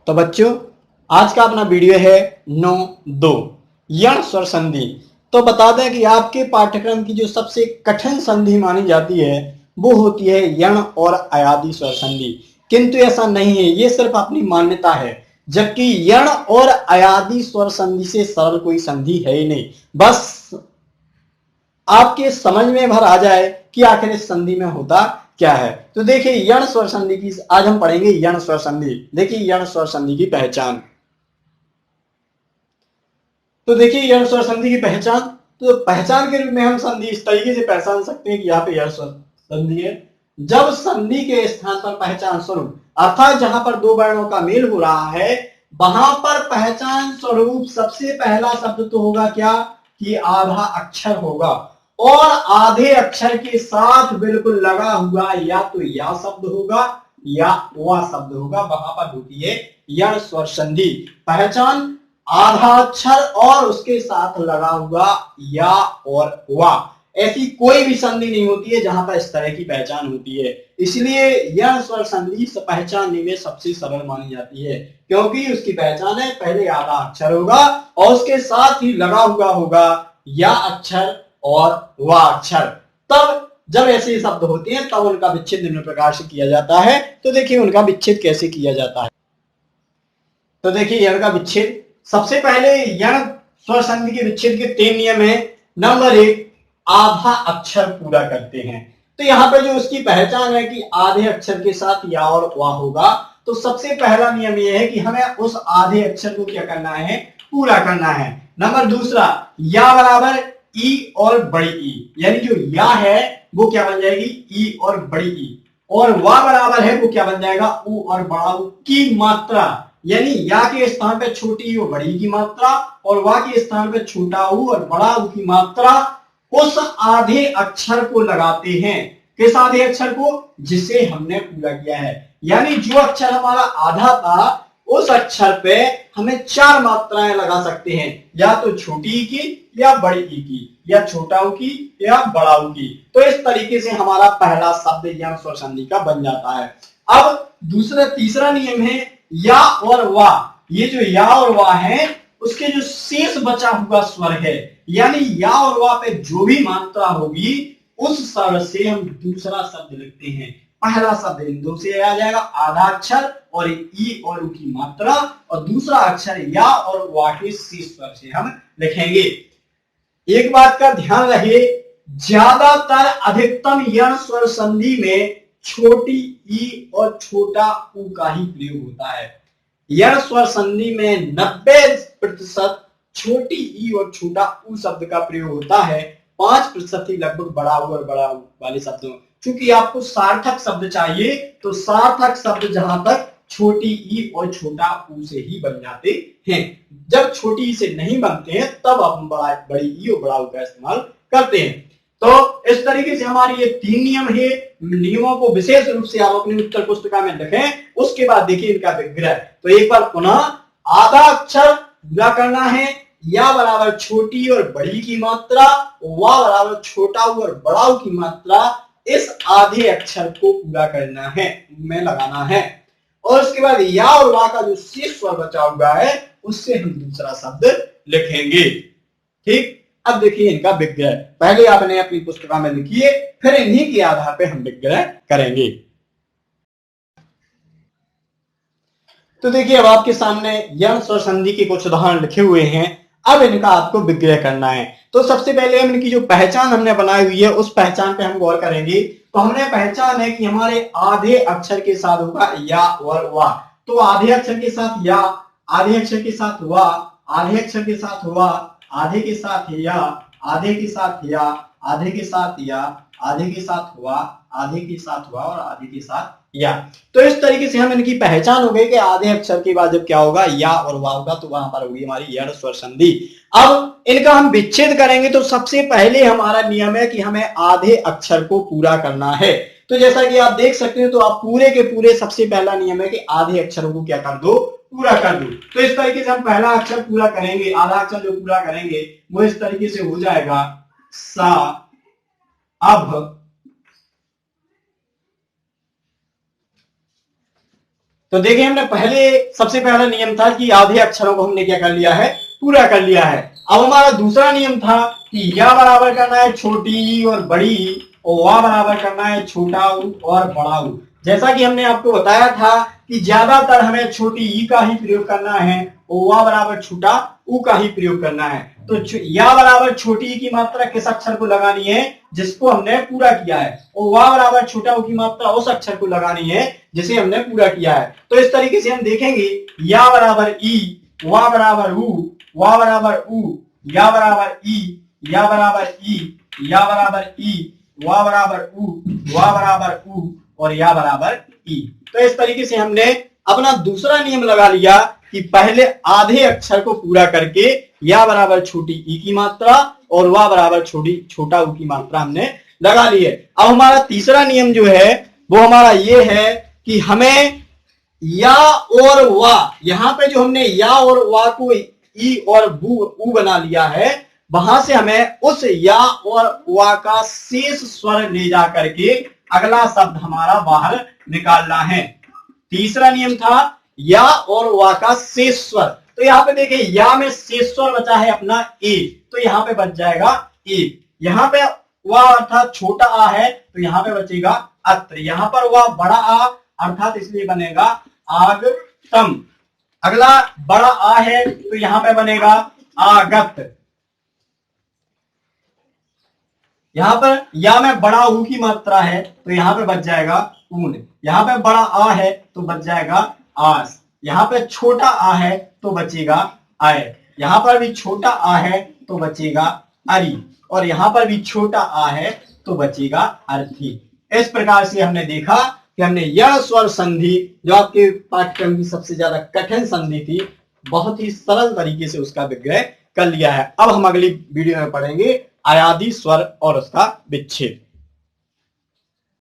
तो बच्चों आज का अपना वीडियो है 9-2 यण स्वर संधि। तो बता दें कि आपके पाठ्यक्रम की जो सबसे कठिन संधि मानी जाती है वो होती है यण और अयादि स्वर संधि, किंतु ऐसा नहीं है, ये सिर्फ अपनी मान्यता है। जबकि यण और अयादि स्वर संधि से सरल कोई संधि है ही नहीं। बस आपके समझ में भर आ जाए कि आखिर इस संधि में होता क्या है। तो देखिए यण स्वर संधि की आज हम पढ़ेंगे यण स्वर संधि। देखिए यण स्वर संधि की पहचान। तो देखिए यण स्वर संधि की पहचान, तो पहचान के रूप में हम संधि इस तरीके से पहचान सकते हैं कि यहाँ पे यण स्वर संधि है जब संधि के स्थान पर पहचान स्वरूप, अर्थात जहां पर दो वर्णों का मेल हो रहा है वहां पर पहचान स्वरूप सबसे पहला शब्द तो होगा क्या कि आधा अक्षर होगा, और आधे अक्षर के साथ बिल्कुल लगा हुआ या तो या शब्द होगा या वह शब्द होगा, वहां पर होती है यण स्वर संधि। पहचान आधा अक्षर और उसके साथ लगा हुआ या और वाह, ऐसी कोई भी संधि नहीं होती है जहां पर इस तरह की पहचान होती है। इसलिए यह स्वर संधि पहचानने में सबसे सरल मानी जाती है, क्योंकि उसकी पहचान है पहले आधा अक्षर होगा और उसके साथ ही लगा हुआ होगा या अक्षर और वाह अक्षर। तब जब ऐसे शब्द होते हैं तब उनका विच्छेद निम्न प्रकार से किया जाता है। तो देखिए उनका विच्छेद कैसे किया जाता है। तो देखिए यण का विच्छेद, सबसे पहले यण स्वर संधि के विच्छेद के 3 नियम है। नंबर 1, आधा अक्षर पूरा करते हैं। तो यहाँ पे जो उसकी पहचान है कि आधे अक्षर के साथ या और वाह होगा, तो सबसे पहला नियम यह है कि हमें उस आधे अक्षर को क्या करना है, पूरा करना है। नंबर दूसरा, या बराबर ई और बड़ी ई, यानी जो या है वो क्या बन जाएगी ई और बड़ी ई, और वाह बराबर है वो क्या बन जाएगा ऊ और बड़ा ऊ की मात्रा, यानी या के स्थान पे छोटी और बड़ी की मात्रा और वा के स्थान पे छोटा ऊ और बड़ा ऊ की मात्रा उस आधे अक्षर को लगाते हैं। किस आधे अक्षर को, जिसे हमने पूरा किया है। यानी जो अक्षर हमारा आधा था उस अक्षर पे हमें 4 मात्राएं लगा सकते हैं, या तो छोटी ई की या बड़ी ई की या छोटा ऊ की या बड़ा ऊ की। तो इस तरीके से हमारा पहला शब्द यण स्वर संधि का बन जाता है। अब तीसरा नियम है या और वाह। ये जो या और वाह है उसके जो शेष बचा हुआ स्वर है, यानी या और वाह पे जो भी मात्रा होगी उस स्वर से हम दूसरा शब्द लिखते हैं। पहला शब्द इन दो से आ जाएगा आधा अक्षर और ई और ऊ की मात्रा, और दूसरा अक्षर या और वाह के शेष स्वर से हम लिखेंगे। एक बात का ध्यान रहे, ज्यादातर अधिकतम यण स्वर संधि में छोटी ई और छोटा ऊ का ही प्रयोग होता है। यण स्वर संधि में 90% छोटी ई और छोटा ऊ शब्द का प्रयोग होता है, 5% ही लगभग बड़ा ऊ और बड़ा ऊ वाले शब्दों। क्योंकि आपको सार्थक शब्द चाहिए, तो सार्थक शब्द जहां तक छोटी ई और छोटा ऊ से ही बन जाते हैं। जब छोटी ई से नहीं बनते हैं तब हम बड़ी ई और बड़ा ऊ का इस्तेमाल करते हैं। तो इस तरीके से हमारी ये 3 नियम है। नियमों को विशेष रूप से आप अपनी उत्तर पुस्तिका में लिखें। उसके बाद देखिए इनका विग्रह। तो एक बार पुनः आधा अक्षर पूरा करना है, या बराबर छोटी और बड़ी की मात्रा, वा बराबर छोटा और बड़ा की मात्रा, इस आधे अक्षर को पूरा करना है, में लगाना है। और उसके बाद या और वा का जो शेष स्वर बचा हुआ है उससे हम दूसरा शब्द लिखेंगे। ठीक, अब देखिए इनका विग्रह। पहले आपने अपनी पुस्तिका में लिखिए, फिर इन्हीं के आधार पे हम विग्रह करेंगे। तो देखिए अब आपके सामने यण स्वर संधि के कुछ उदाहरण लिखे हुए हैं। अब इनका आपको विग्रह करना है। तो सबसे पहले हम इनकी जो पहचान हमने बनाई हुई है उस पहचान पे हम गौर करेंगे। तो हमने पहचान है कि हमारे आधे अक्षर के साथ होगा या और वाह। तो आधे अक्षर के साथ या, आधे अक्षर के साथ वाह, आधे अक्षर के साथ वाह, आधे के साथ या, आधे के साथ या, आधे के साथ या, आधे के साथ वाह, आधे के साथ वाह और आधे के साथ या। तो इस तरीके से हम इनकी पहचान हो गई कि आधे अक्षर के बाद जब क्या होगा या और वाह होगा, तो वहां पर होगी हमारी यण स्वर संधि। अब इनका हम विच्छेद करेंगे। तो सबसे पहले हमारा नियम है कि हमें आधे अक्षर को पूरा करना है। तो जैसा कि आप देख सकते हो, तो आप पूरे के पूरे सबसे पहला नियम है कि आधे अक्षरों को क्या कर दो, पूरा कर दो। तो इस तरीके से हम पहला अक्षर पूरा करेंगे। आधा अक्षर जो पूरा करेंगे वो इस तरीके से हो जाएगा सा, अब, तो देखिए हमने सबसे पहला नियम था कि आधे अक्षरों को हमने क्या कर लिया है, पूरा कर लिया है। अब हमारा दूसरा नियम था कि या बराबर करना है छोटी ई और बड़ी ई, और वा बराबर करना है छोटा ऊ और बड़ा ऊ। जैसा कि हमने आपको बताया था कि ज्यादातर हमें छोटी ई का ही प्रयोग करना है और वा बराबर छोटा ऊ का ही प्रयोग करना है। तो या बराबर छोटी ई की मात्रा किस अक्षर को लगानी है जिसको हमने पूरा किया है, और वा बराबर छोटा ऊ की मात्रा उस अक्षर को लगानी है जिसे हमने पूरा किया है। तो इस तरीके से हम देखेंगे या बराबर ई, वा बराबर ऊ, वा बराबर ऊ, या बराबर ई, या बराबर ई, या बराबर ई, वा बराबर ऊ, वा बराबर ऊ और या बराबर ई। तो इस तरीके से हमने अपना दूसरा नियम लगा लिया कि पहले आधे अक्षर को पूरा करके या बराबर छोटी ई की मात्रा और वा बराबर छोटा ऊ की मात्रा हमने लगा ली है। अब हमारा तीसरा नियम जो है वो हमारा ये है कि हमें या और वा, यहां पे जो हमने या और वा को ई और ऊ बना लिया है, वहां से हमें उस या और वा का शेष स्वर ले जा करके अगला शब्द हमारा बाहर निकालना है। तीसरा नियम था या और वा का शेष स्वर। तो यहाँ पे देखिए या में शेष स्वर बचा है अपना ए, तो यहाँ पे बच जाएगा ए। यहाँ पे वा अर्थात छोटा आ है तो यहाँ पे बचेगा अत्र। यहाँ पर वा बड़ा आ अर्थात इसलिए बनेगा आगतम। अगला बड़ा आ है तो यहाँ पे बनेगा आगत। यहाँ पर या में बड़ा ऊ की मात्रा है तो यहाँ पे बच जाएगा ऊन। यहाँ पे बड़ा आ है तो बच जाएगा आस। यहाँ पे छोटा आ है तो बचेगा आय। यहाँ पर भी छोटा आ है तो बचेगा अरि, और यहाँ पर भी छोटा आ है तो बचेगा अर्थी। इस प्रकार से हमने देखा कि हमने यह स्वर संधि जो आपके पाठ्यक्रम की सबसे ज्यादा कठिन संधि थी, बहुत ही सरल तरीके से उसका विग्रह कर लिया है। अब हम अगली वीडियो में पढ़ेंगे अयादी स्वर और उसका विच्छेद।